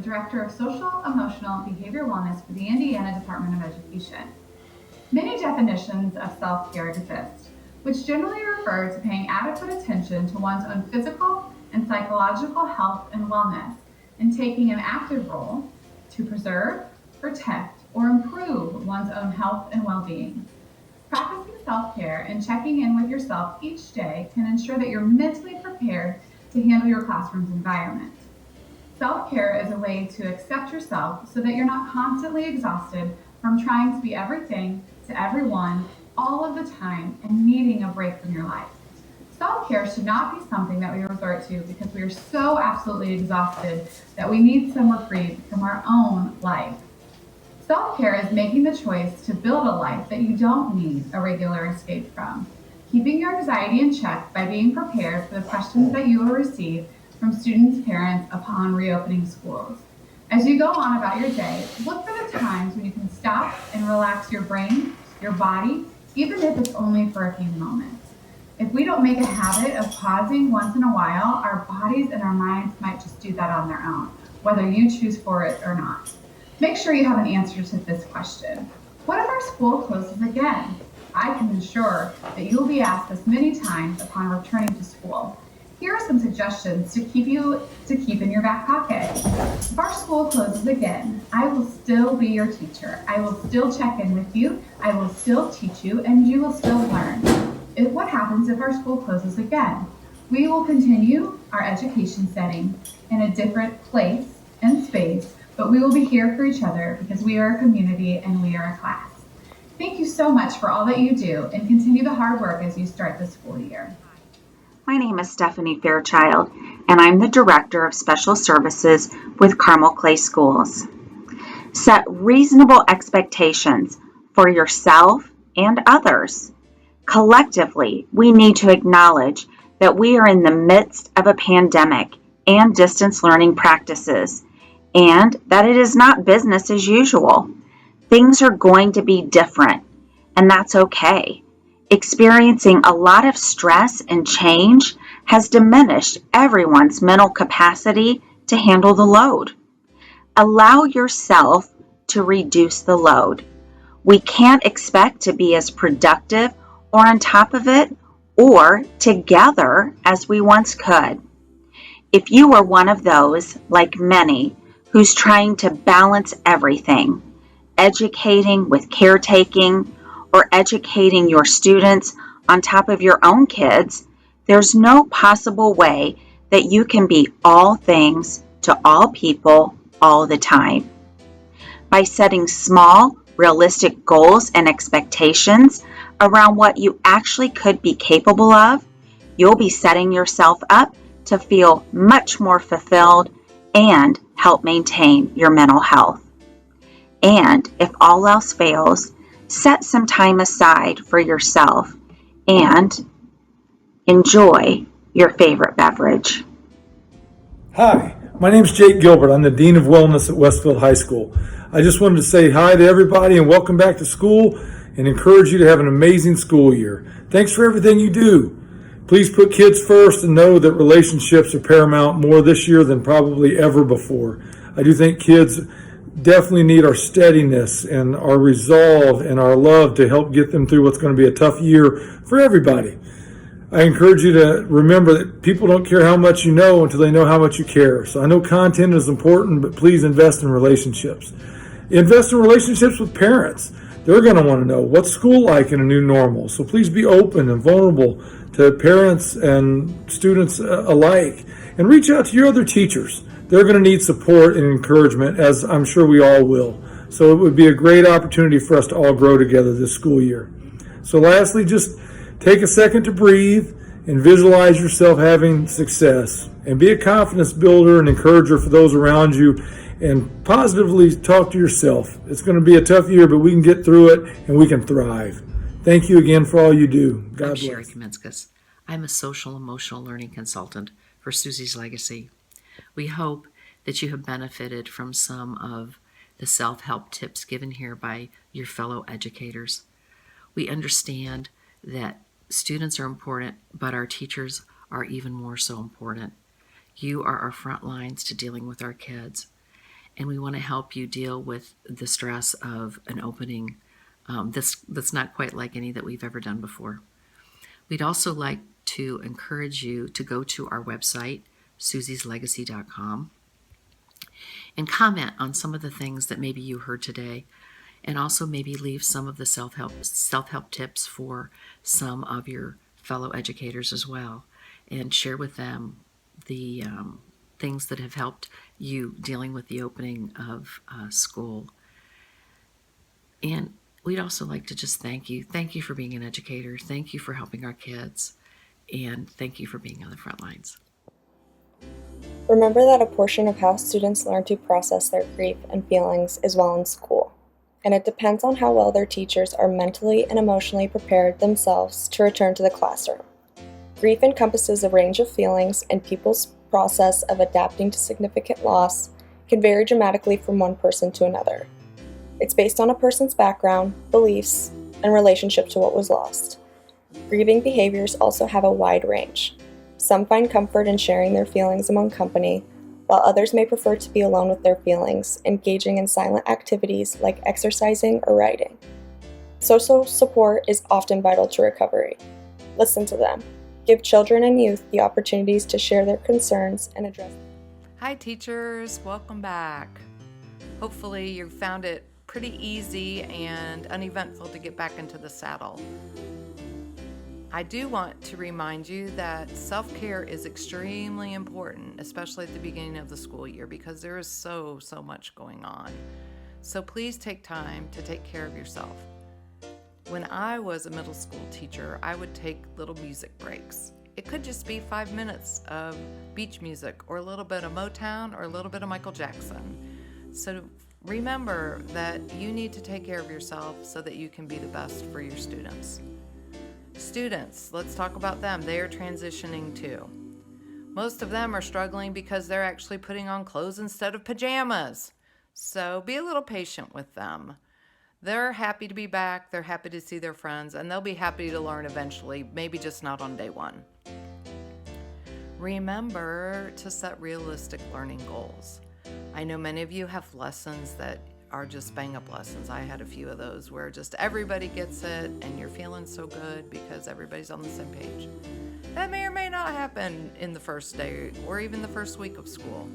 Director of Social, Emotional, and Behavioral Wellness for the Indiana Department of Education. Many definitions of self-care exist, which generally refer to paying adequate attention to one's own physical and psychological health and wellness, and taking an active role to preserve, protect, or improve one's own health and well-being. Practicing self-care and checking in with yourself each day can ensure that you're mentally prepared to handle your classroom's environment. Self-care is a way to accept yourself so that you're not constantly exhausted from trying to be everything to everyone all of the time and needing a break from your life. Self-care should not be something that we resort to because we are so absolutely exhausted that we need some reprieve from our own life. Self-care is making the choice to build a life that you don't need a regular escape from. Keeping your anxiety in check by being prepared for the questions that you will receive from students' parents upon reopening schools. As you go on about your day, look for the times when you can stop and relax your brain, your body, even if it's only for a few moments. If we don't make a habit of pausing once in a while, our bodies and our minds might just do that on their own, whether you choose for it or not. Make sure you have an answer to this question. What if our school closes again? I can ensure that you will be asked this many times upon returning to school. Here are some suggestions to keep in your back pocket. If our school closes again, I will still be your teacher. I will still check in with you. I will still teach you, and you will still learn. What happens if our school closes again? We will continue our education setting in a different place and space, but we will be here for each other because we are a community and we are a class. Thank you so much for all that you do, and continue the hard work as you start the school year. My name is Stephanie Fairchild, and I'm the Director of Special Services with Carmel Clay Schools. Set reasonable expectations for yourself and others. Collectively, we need to acknowledge that we are in the midst of a pandemic and distance learning practices, and that it is not business as usual. Things are going to be different, and that's okay. Experiencing a lot of stress and change has diminished everyone's mental capacity to handle the load. Allow yourself to reduce the load. We can't expect to be as productive or on top of it or together as we once could. If you are one of those, like many, who's trying to balance everything, educating with caretaking, or educating your students on top of your own kids, there's no possible way that you can be all things to all people all the time. By setting small, realistic goals and expectations around what you actually could be capable of, you'll be setting yourself up to feel much more fulfilled and help maintain your mental health. And if all else fails, set some time aside for yourself and enjoy your favorite beverage. Hi, my name is Jake Gilbert. I'm the Dean of Wellness at Westfield High School. I just wanted to say hi to everybody and welcome back to school and encourage you to have an amazing school year. Thanks for everything you do. Please put kids first and know that relationships are paramount more this year than probably ever before. I do think kids definitely need our steadiness and our resolve and our love to help get them through what's going to be a tough year for everybody. I encourage you to remember that people don't care how much you know until they know how much you care. So I know content is important, but please invest in relationships. Invest in relationships with parents. They're going to want to know what's school like in a new normal. So please be open and vulnerable to parents and students alike. And reach out to your other teachers. They're going to need support and encouragement, as I'm sure we all will. So it would be a great opportunity for us to all grow together this school year. So lastly, just take a second to breathe and visualize yourself having success. And be a confidence builder and encourager for those around you. And positively talk to yourself. It's going to be a tough year, but we can get through it and we can thrive. Thank you again for all you do. God bless. I'm Sherry Kaminskas. I'm a social emotional learning consultant for Susie's Legacy. We hope that you have benefited from some of the self-help tips given here by your fellow educators. We understand that students are important, but our teachers are even more so important. You are our front lines to dealing with our kids. and we want to help you deal with the stress of an opening that's not quite like any that we've ever done before. We'd also like to encourage you to go to our website, Susie'sLegacy.com, and comment on some of the things that maybe you heard today, and also maybe leave some of the self-help tips for some of your fellow educators as well, and share with them the things that have helped you dealing with the opening of school. And we'd also like to just thank you. Thank you for being an educator. Thank you for helping our kids. And thank you for being on the front lines. Remember that a portion of how students learn to process their grief and feelings is while in school, and it depends on how well their teachers are mentally and emotionally prepared themselves to return to the classroom. Grief encompasses a range of feelings, and people's process of adapting to significant loss can vary dramatically from one person to another. It's based on a person's background, beliefs, and relationship to what was lost. Grieving behaviors also have a wide range. Some find comfort in sharing their feelings among company, while others may prefer to be alone with their feelings, engaging in silent activities like exercising or writing. Social support is often vital to recovery. Listen to them. Give children and youth the opportunities to share their concerns and address them. Hi teachers, welcome back. Hopefully you found it pretty easy and uneventful to get back into the saddle. I do want to remind you that self-care is extremely important, especially at the beginning of the school year, because there is so much going on. So please take time to take care of yourself. When I was a middle school teacher, I would take little music breaks. It could just be 5 minutes of beach music, or a little bit of Motown, or a little bit of Michael Jackson. So remember that you need to take care of yourself so that you can be the best for your students. Students, let's talk about them. They are transitioning too. Most of them are struggling because they're actually putting on clothes instead of pajamas. So be a little patient with them. They're happy to be back, they're happy to see their friends, and they'll be happy to learn eventually, maybe just not on day one. Remember to set realistic learning goals. I know many of you have lessons that are just bang-up lessons. I had a few of those where just everybody gets it and you're feeling so good because everybody's on the same page. That may or may not happen in the first day or even the first week of school.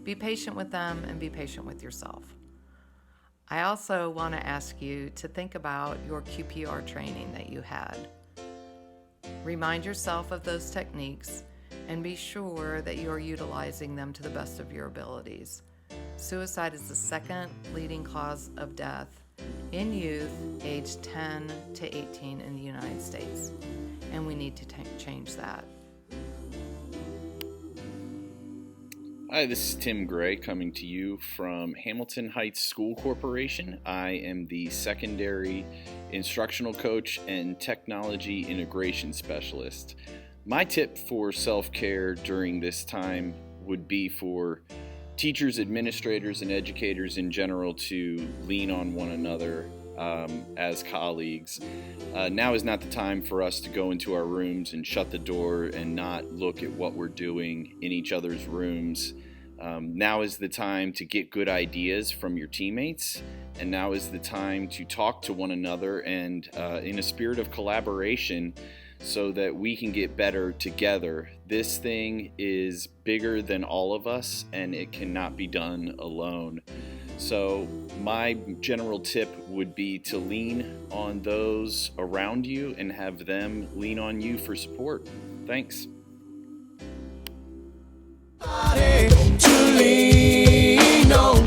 Be patient with them and be patient with yourself. I also want to ask you to think about your QPR training that you had. Remind yourself of those techniques and be sure that you are utilizing them to the best of your abilities. Suicide is the second leading cause of death in youth aged 10 to 18 in the United States, and we need to change that. Hi, this is Tim Gray coming to you from Hamilton Heights School Corporation. I am the secondary instructional coach and technology integration specialist. My tip for self-care during this time would be for teachers, administrators, and educators in general to lean on one another as colleagues. Now is not the time for us to go into our rooms and shut the door and not look at what we're doing in each other's rooms. Now is the time to get good ideas from your teammates, and now is the time to talk to one another and in a spirit of collaboration so that we can get better together. This thing is bigger than all of us, and it cannot be done alone. So my general tip would be to lean on those around you and have them lean on you for support. Thanks. To lean on.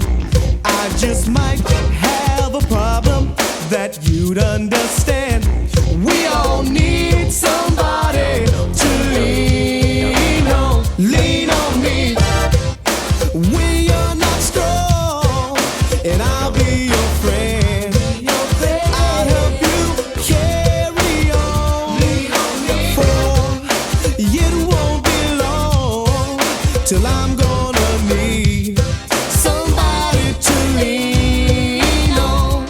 I just might have a problem that you'd understand. We all need somebody to lean on. Lean on me when you're not strong, and I'll be your friend. I'll help you carry on. For it won't be long till I'm gonna need somebody to lean on.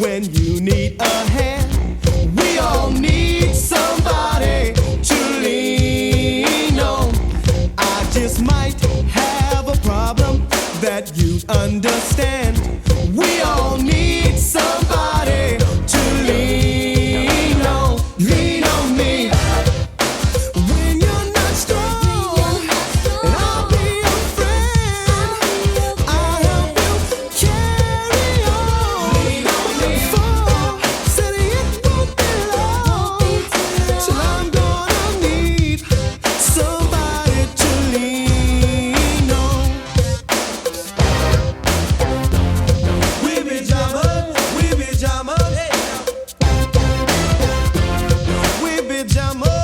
when you need a hand. We all need somebody to lean on. I just might have a problem that you'd understand. We all need somebody to lean on. Lean on me when you're not strong, and I'll be your friend. I'll help you carry on. Lean on me. For said it won't be long till I'm gonna need somebody to lean on. We be jamming, we be jamming, we be jamming,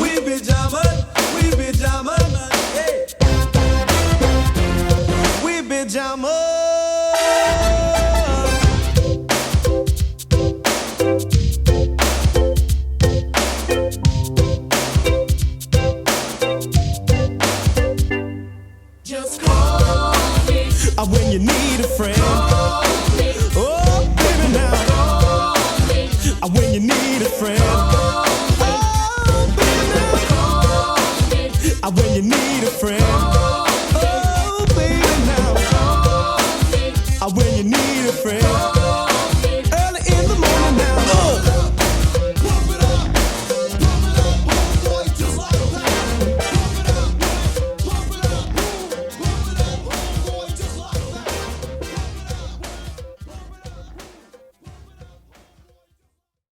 we be jamming, we be jamming, we be jamming. Just call me when you need a friend. Call me. Oh, baby, now. Call me when you need a friend. Oh, baby, now. Call me when you need a friend. Oh, baby, now. Call me when you need a friend.